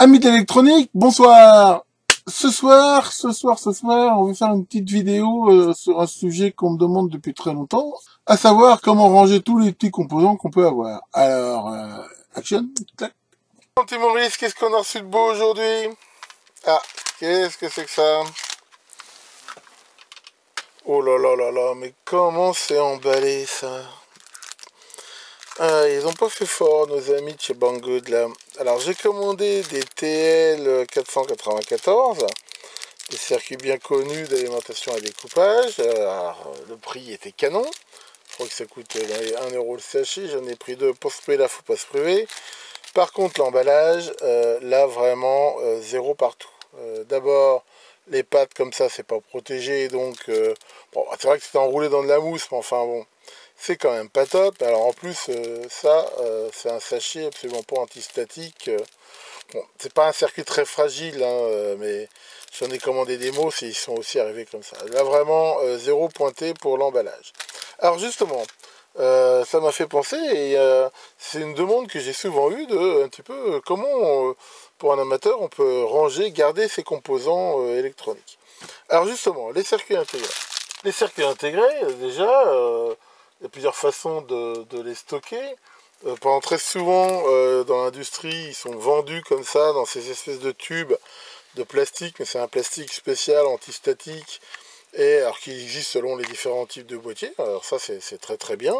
Amis d'électronique, bonsoir. Ce soir, on va faire une petite vidéo sur un sujet qu'on me demande depuis très longtemps, à savoir comment ranger tous les petits composants qu'on peut avoir. Alors, action, clac. Petit Maurice, qu'est-ce qu'on a reçu de beau aujourd'hui? Ah, qu'est-ce que c'est que ça? Oh là là là là, mais comment c'est emballé ça? Ah, ils ont pas fait fort, nos amis de chez Banggood là. Alors, j'ai commandé des TL 494. Des circuits bien connus d'alimentation à découpage. Alors, le prix était canon. Je crois que ça coûte dans les 1 euro le sachet. J'en ai pris deux pour se priver, là, faut pas se priver. Par contre, l'emballage, là, vraiment, zéro partout. D'abord, les pattes comme ça, c'est pas protégé. Donc, bon, c'est vrai que c'est enroulé dans de la mousse, mais enfin, bon, c'est quand même pas top. Alors, en plus, ça, c'est un sachet absolument pas antistatique. Bon, c'est pas un circuit très fragile, hein, mais j'en ai commandé des mousses et ils sont aussi arrivés comme ça. Là, vraiment, zéro pointé pour l'emballage. Alors, justement, ça m'a fait penser, et c'est une demande que j'ai souvent eue de un petit peu comment, pour un amateur, on peut ranger, garder ses composants électroniques. Alors, justement, les circuits intégrés. Les circuits intégrés, déjà, il y a plusieurs façons de les stocker. Pendant très souvent, dans l'industrie, ils sont vendus comme ça, dans ces espèces de tubes de plastique, mais c'est un plastique spécial, antistatique, et alors qui existe selon les différents types de boîtiers. Alors ça, c'est très très bien.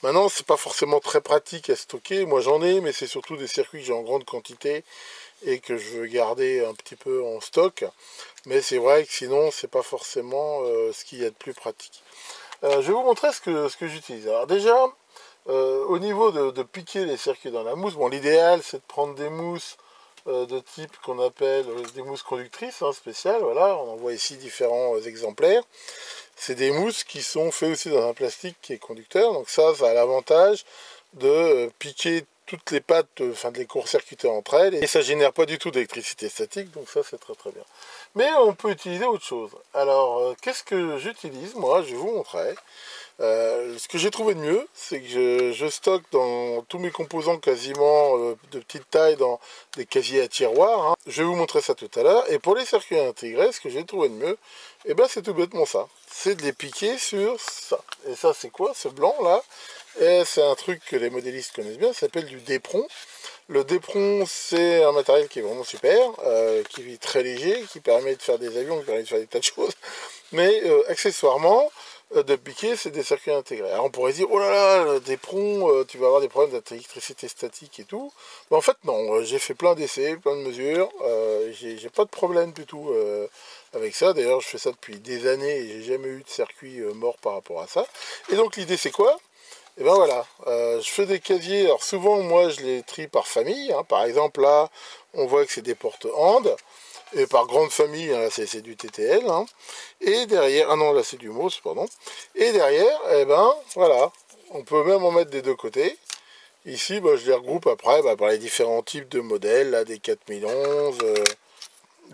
Maintenant, c'est pas forcément très pratique à stocker. Moi, j'en ai, mais c'est surtout des circuits que j'ai en grande quantité et que je veux garder un petit peu en stock. Mais c'est vrai que sinon, c'est pas forcément ce qu'il y a de plus pratique. Je vais vous montrer ce que j'utilise. Alors déjà, au niveau de piquer les circuits dans la mousse, bon, l'idéal c'est de prendre des mousses de type qu'on appelle des mousses conductrices, hein, spéciales, voilà, on en voit ici différents exemplaires. C'est des mousses qui sont faites aussi dans un plastique qui est conducteur, donc ça a l'avantage de piquer toutes les pattes, enfin de les court-circuiter entre elles, et ça génère pas du tout d'électricité statique, donc ça c'est très très bien. Mais on peut utiliser autre chose. Alors, qu'est-ce que j'utilise? Moi, je vais vous montrer. Ce que j'ai trouvé de mieux, c'est que je stocke dans tous mes composants quasiment de petite taille dans des casiers à tiroirs, hein. Je vais vous montrer ça tout à l'heure. Et pour les circuits intégrés, ce que j'ai trouvé de mieux, eh ben, c'est tout bêtement ça. C'est de les piquer sur ça. Et ça, c'est quoi, ce blanc là? Et c'est un truc que les modélistes connaissent bien, ça s'appelle du Depron. Le Depron, c'est un matériel qui est vraiment super, qui est très léger, qui permet de faire des avions, qui permet de faire des tas de choses. Mais accessoirement, de piquer, c'est des circuits intégrés. Alors on pourrait dire, oh là là, des prongs, tu vas avoir des problèmes d'électricité statique et tout. Mais en fait, non, j'ai fait plein d'essais, plein de mesures, j'ai pas de problème du tout avec ça. D'ailleurs, je fais ça depuis des années et j'ai jamais eu de circuit mort par rapport à ça. Et donc l'idée, c'est quoi? Et ben voilà, je fais des casiers. Alors souvent, moi, je les trie par famille, hein. Par exemple, là, on voit que c'est des portes Hand. Et par grande famille, hein, c'est du TTL, hein. Et derrière, ah non, là c'est du MOS, pardon. Et derrière, eh ben, voilà, on peut même en mettre des deux côtés. Ici, bah, je les regroupe après par les différents types de modèles, là, des 4011,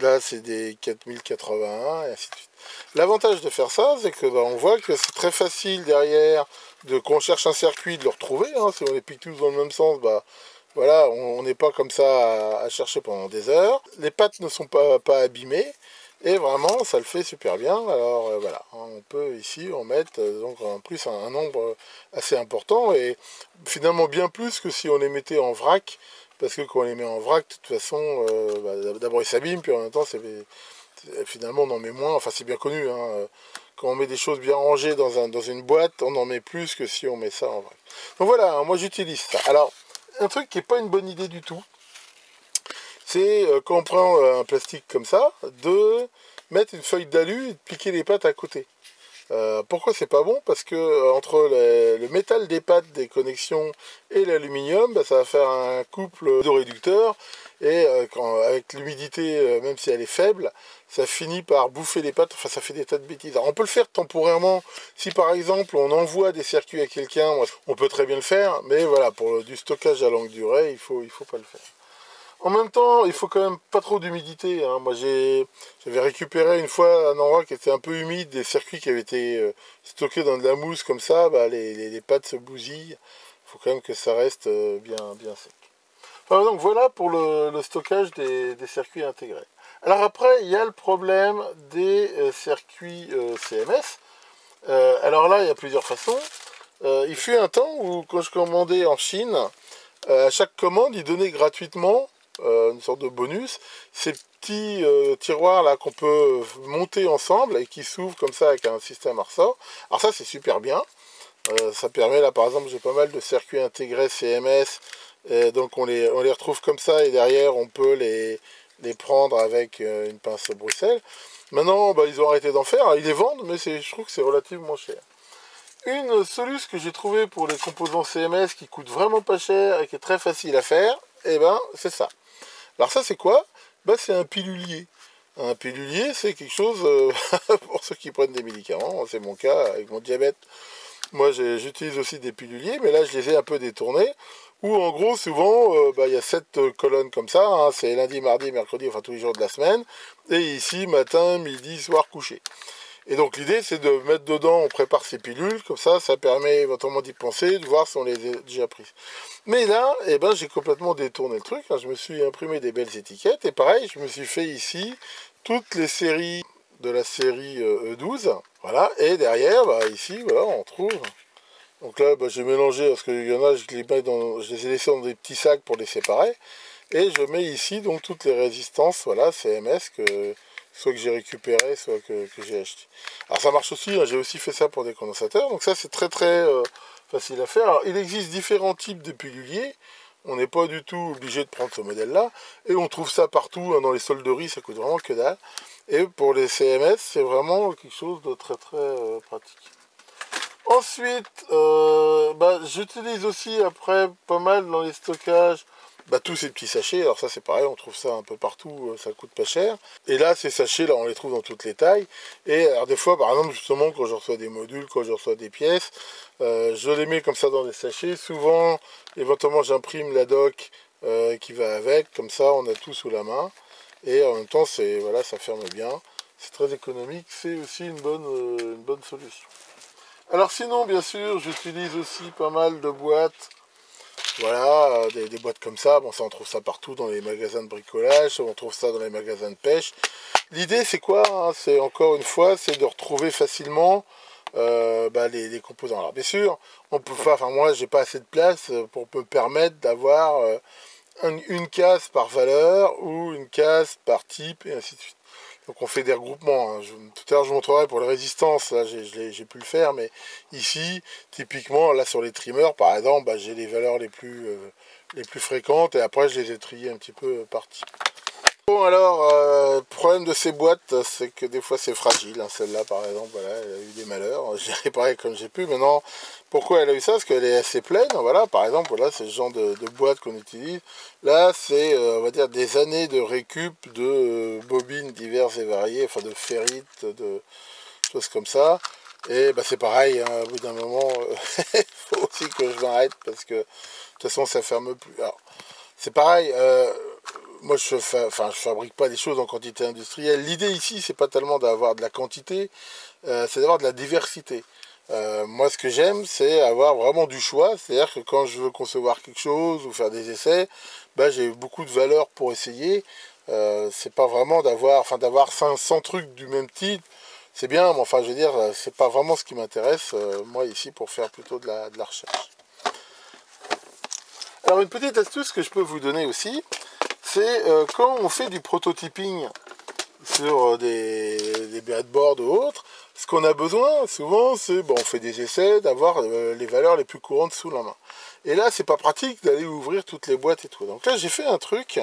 là c'est des 4081, et ainsi de suite. L'avantage de faire ça, c'est que bah, on voit que c'est très facile derrière, qu'on cherche un circuit, de le retrouver, hein. Si on les pique tous dans le même sens, bah, voilà, on n'est pas comme ça à chercher pendant des heures. Les pattes ne sont pas abîmées. Et vraiment, ça le fait super bien. Alors voilà, on peut ici en mettre donc en plus un nombre assez important. Et finalement bien plus que si on les mettait en vrac. Parce que quand on les met en vrac, de toute façon, d'abord ils s'abîment, puis en même temps, finalement on en met moins. Enfin c'est bien connu, hein. Quand on met des choses bien rangées dans une boîte, on en met plus que si on met ça en vrac. Donc voilà, moi j'utilise ça. Alors, un truc qui n'est pas une bonne idée du tout, c'est quand on prend un plastique comme ça, de mettre une feuille d'alu et de piquer les pattes à côté. Pourquoi c'est pas bon? Parce que entre le métal des pattes des connexions et l'aluminium, bah, ça va faire un couple de réducteurs et avec l'humidité, même si elle est faible, ça finit par bouffer les pattes, enfin ça fait des tas de bêtises. Alors, on peut le faire temporairement, si par exemple on envoie des circuits à quelqu'un, on peut très bien le faire, mais voilà, pour du stockage à longue durée, il faut pas le faire. En même temps, il faut quand même pas trop d'humidité, hein. Moi, j'avais récupéré une fois un endroit qui était un peu humide, des circuits qui avaient été stockés dans de la mousse comme ça, bah, les pattes se bousillent. Il faut quand même que ça reste bien sec. Enfin, donc voilà pour le stockage des circuits intégrés. Alors après, il y a le problème des circuits CMS. Alors là, il y a plusieurs façons. Il fut un temps où, quand je commandais en Chine, à chaque commande, ils donnaient gratuitement une sorte de bonus, ces petits tiroirs là qu'on peut monter ensemble et qui s'ouvrent comme ça avec un système à ressort. Alors ça, c'est super bien. Ça permet, là par exemple, j'ai pas mal de circuits intégrés CMS, donc on les retrouve comme ça et derrière on peut les prendre avec une pince Bruxelles. Maintenant, bah, ils ont arrêté d'en faire, ils les vendent, mais je trouve que c'est relativement cher. Une solution que j'ai trouvée pour les composants CMS qui coûte vraiment pas cher et qui est très facile à faire, et ben c'est ça. Alors ça c'est quoi? Ben, c'est un pilulier. Un pilulier, c'est quelque chose pour ceux qui prennent des médicaments, c'est mon cas avec mon diabète. Moi, j'utilise aussi des piluliers, mais là, je les ai un peu détournés. Où, en gros, souvent, bah, il y a 7 colonnes comme ça. Hein, c'est lundi, mardi, mercredi, enfin tous les jours de la semaine. Et ici, matin, midi, soir, coucher. Et donc, l'idée, c'est de mettre dedans, on prépare ces pilules. Comme ça permet éventuellement d'y penser, de voir si on les a déjà prises. Mais là, eh ben, j'ai complètement détourné le truc. Hein, je me suis imprimé des belles étiquettes. Et pareil, je me suis fait ici toutes les séries de la série E12. Voilà, et derrière, bah, ici, voilà, on trouve. Donc là, bah, j'ai mélangé, parce qu'il y en a, je les ai laissés dans des petits sacs pour les séparer. Et je mets ici donc toutes les résistances, voilà, CMS, soit que j'ai récupéré, soit que j'ai acheté. Alors ça marche aussi, hein, j'ai aussi fait ça pour des condensateurs. Donc ça, c'est très très facile à faire. Alors, il existe différents types de piluliers. On n'est pas du tout obligé de prendre ce modèle-là. Et on trouve ça partout, hein, dans les solderies, ça coûte vraiment que dalle. Et pour les CMS, c'est vraiment quelque chose de très très pratique. Ensuite, bah, j'utilise aussi après pas mal dans les stockages bah, tous ces petits sachets. Alors ça c'est pareil, on trouve ça un peu partout, ça coûte pas cher. Et là, ces sachets, là, on les trouve dans toutes les tailles. Et alors des fois, par exemple, justement, quand je reçois des modules, quand je reçois des pièces, je les mets comme ça dans des sachets. Souvent, éventuellement, j'imprime la doc qui va avec. Comme ça, on a tout sous la main. Et en même temps, voilà, ça ferme bien. C'est très économique. C'est aussi une bonne solution. Alors sinon, bien sûr, j'utilise aussi pas mal de boîtes. Voilà, des boîtes comme ça. Bon, ça, on trouve ça partout dans les magasins de bricolage. On trouve ça dans les magasins de pêche. L'idée, c'est quoi, hein? C'est encore une fois, c'est de retrouver facilement bah, les composants. Alors bien sûr, on peut pas. Enfin, moi, j'ai pas assez de place pour me permettre d'avoir une case par valeur ou une case par type et ainsi de suite. Donc on fait des regroupements. Hein. Tout à l'heure je vous montrerai pour les résistances, là j'ai pu le faire, mais ici, typiquement, là sur les trimmers par exemple, bah, j'ai les valeurs les plus fréquentes et après je les ai triées un petit peu par type. Bon alors, le problème de ces boîtes, c'est que des fois c'est fragile. Hein. Celle-là par exemple, voilà, elle a eu des malheurs. J'ai réparé comme j'ai pu. Maintenant, pourquoi elle a eu ça? Parce qu'elle est assez pleine. Voilà, par exemple, voilà, c'est ce genre de boîte qu'on utilise. Là, c'est, on va dire, des années de récup de bobines diverses et variées, enfin de ferrites, de choses comme ça. Et bah, c'est pareil, hein, au bout d'un moment, il faut aussi que je m'arrête parce que de toute façon ça ferme plus. Alors, c'est pareil, moi je fabrique pas des choses en quantité industrielle. L'idée ici, c'est pas tellement d'avoir de la quantité, c'est d'avoir de la diversité. Moi, ce que j'aime, c'est avoir vraiment du choix. C'est-à-dire que quand je veux concevoir quelque chose ou faire des essais, bah, j'ai beaucoup de valeur pour essayer. C'est pas vraiment d'avoir 500 trucs du même type. C'est bien, mais enfin, je veux dire, c'est pas vraiment ce qui m'intéresse, moi, ici, pour faire plutôt de la recherche. Alors, une petite astuce que je peux vous donner aussi, c'est quand on fait du prototyping sur des breadboards ou autres, ce qu'on a besoin souvent, c'est, bon, on fait des essais, d'avoir les valeurs les plus courantes sous la main. Et là, c'est pas pratique d'aller ouvrir toutes les boîtes et tout. Donc là, j'ai fait un truc,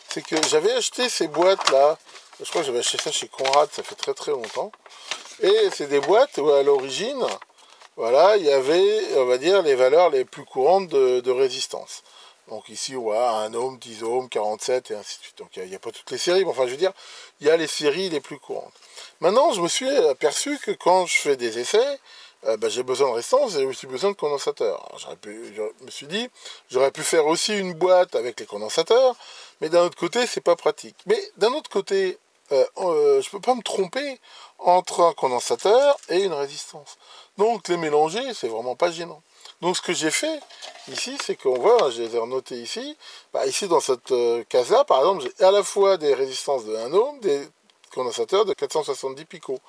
c'est que j'avais acheté ces boîtes-là, je crois que j'avais acheté ça chez Conrad, ça fait très très longtemps. Et c'est des boîtes où à l'origine, voilà, il y avait, on va dire, les valeurs les plus courantes de résistance. Donc ici, on voit 1 ohm, 10 ohms, 47 et ainsi de suite. Donc il n'y a pas toutes les séries, mais enfin je veux dire, il y a les séries les plus courantes. Maintenant, je me suis aperçu que quand je fais des essais, bah, j'ai besoin de résistance et j'ai aussi besoin de condensateurs. Alors, je me suis dit, j'aurais pu faire aussi une boîte avec les condensateurs, mais d'un autre côté, c'est pas pratique. Mais d'un autre côté, je peux pas me tromper entre un condensateur et une résistance. Donc les mélanger, c'est vraiment pas gênant. Donc ce que j'ai fait ici, c'est qu'on voit, hein, je les ai renotés ici, bah, ici dans cette case-là, par exemple, j'ai à la fois des résistances de 1 ohm, des condensateurs de 470 picots.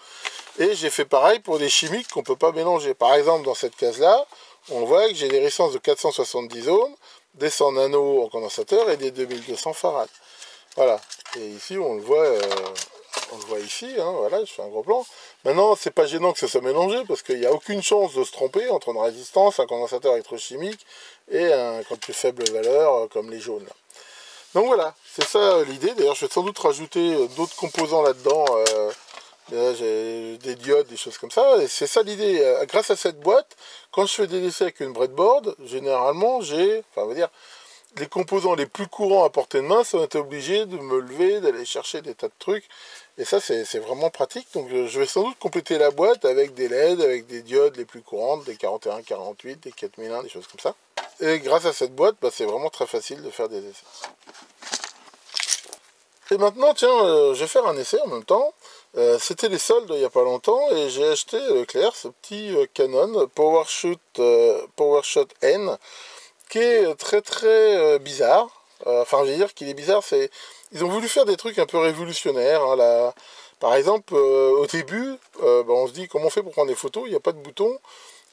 Et j'ai fait pareil pour des chimiques qu'on ne peut pas mélanger. Par exemple, dans cette case-là, on voit que j'ai des résistances de 470 ohms, des 100 nano en condensateur et des 2200 farad. Voilà. Et ici, on le voit ici, hein, voilà, je fais un gros plan. Maintenant, c'est pas gênant que ça soit mélangé, parce qu'il n'y a aucune chance de se tromper entre une résistance, un condensateur électrochimique et un plus faible valeur, comme les jaunes. Donc voilà, c'est ça l'idée. D'ailleurs, je vais sans doute rajouter d'autres composants là-dedans. Là, j'ai des diodes, des choses comme ça. Et c'est ça l'idée. Grâce à cette boîte, quand je fais des essais avec une breadboard, généralement, j'ai, enfin, on va dire, les composants les plus courants à portée de main, ça été obligé de me lever, d'aller chercher des tas de trucs. Et ça, c'est vraiment pratique. Donc, je vais sans doute compléter la boîte avec des LED, avec des diodes les plus courantes, des 41, 48, des 4001, des choses comme ça. Et grâce à cette boîte, bah, c'est vraiment très facile de faire des essais. Et maintenant, tiens, je vais faire un essai en même temps. C'était les soldes il n'y a pas longtemps et j'ai acheté Claire, ce petit Canon PowerShot N qui est très très bizarre. Enfin, je veux dire qu'il est bizarre, ils ont voulu faire des trucs un peu révolutionnaires. Hein, là. Par exemple, au début, on se dit comment on fait pour prendre des photos, il n'y a pas de bouton.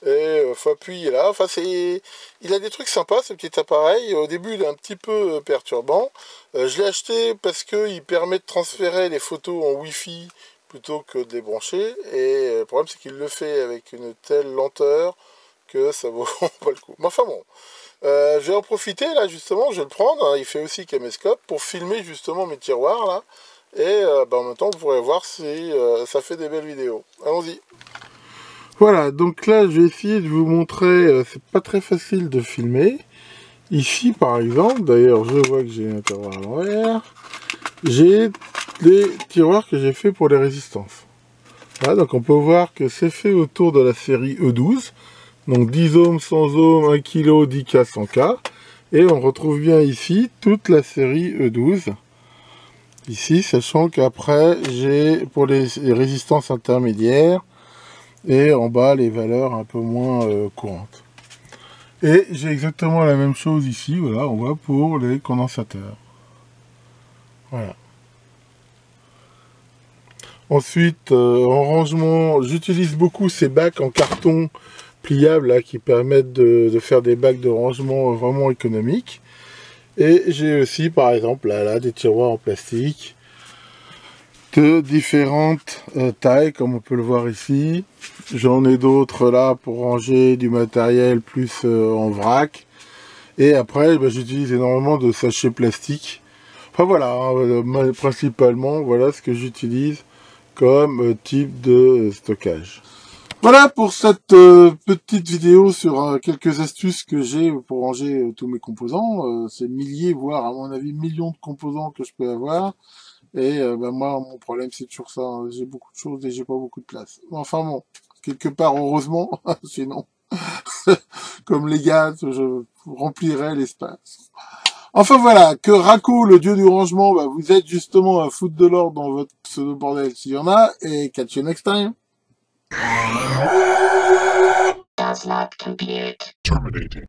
Et faut appuyer là. Enfin, il a des trucs sympas, ce petit appareil. Au début, il est un petit peu perturbant. Je l'ai acheté parce qu'il permet de transférer les photos en Wi-Fi plutôt que de les brancher. Et le problème, c'est qu'il le fait avec une telle lenteur que ça vaut pas le coup. Mais enfin bon, je vais en profiter là justement. Je vais le prendre. Hein, il fait aussi caméscope pour filmer justement mes tiroirs là. Et en même temps, vous pourrez voir si ça fait des belles vidéos. Allons-y. Voilà, donc là, je vais essayer de vous montrer, c'est pas très facile de filmer. Ici, par exemple, d'ailleurs, je vois que j'ai un tiroir à l'envers. J'ai les tiroirs que j'ai fait pour les résistances. Voilà, donc on peut voir que c'est fait autour de la série E12. Donc 10 ohms, 100 ohms, 1 kg, 10K, 100K. Et on retrouve bien ici toute la série E12. Ici, sachant qu'après, j'ai pour les résistances intermédiaires, et en bas les valeurs un peu moins courantes. Et j'ai exactement la même chose ici, voilà, on voit pour les condensateurs. Voilà. Ensuite, en rangement, j'utilise beaucoup ces bacs en carton pliables là, qui permettent de faire des bacs de rangement vraiment économiques. Et j'ai aussi, par exemple, là, des tiroirs en plastique de différentes tailles, comme on peut le voir ici. J'en ai d'autres là pour ranger du matériel plus en vrac. Et après, j'utilise énormément de sachets plastiques. Enfin voilà, hein, principalement, voilà ce que j'utilise comme type de stockage. Voilà pour cette petite vidéo sur quelques astuces que j'ai pour ranger tous mes composants. C'est milliers, voire à mon avis millions de composants que je peux avoir. Et moi, mon problème, c'est toujours ça. Hein. J'ai beaucoup de choses et j'ai pas beaucoup de place. Enfin bon, quelque part, heureusement, sinon, comme les gars, je remplirais l'espace. Enfin voilà, que Raku, le dieu du rangement, vous êtes justement à foutre de l'ordre dans votre pseudo-bordel s'il y en a. Et catch you next time. Does not compute. Terminating.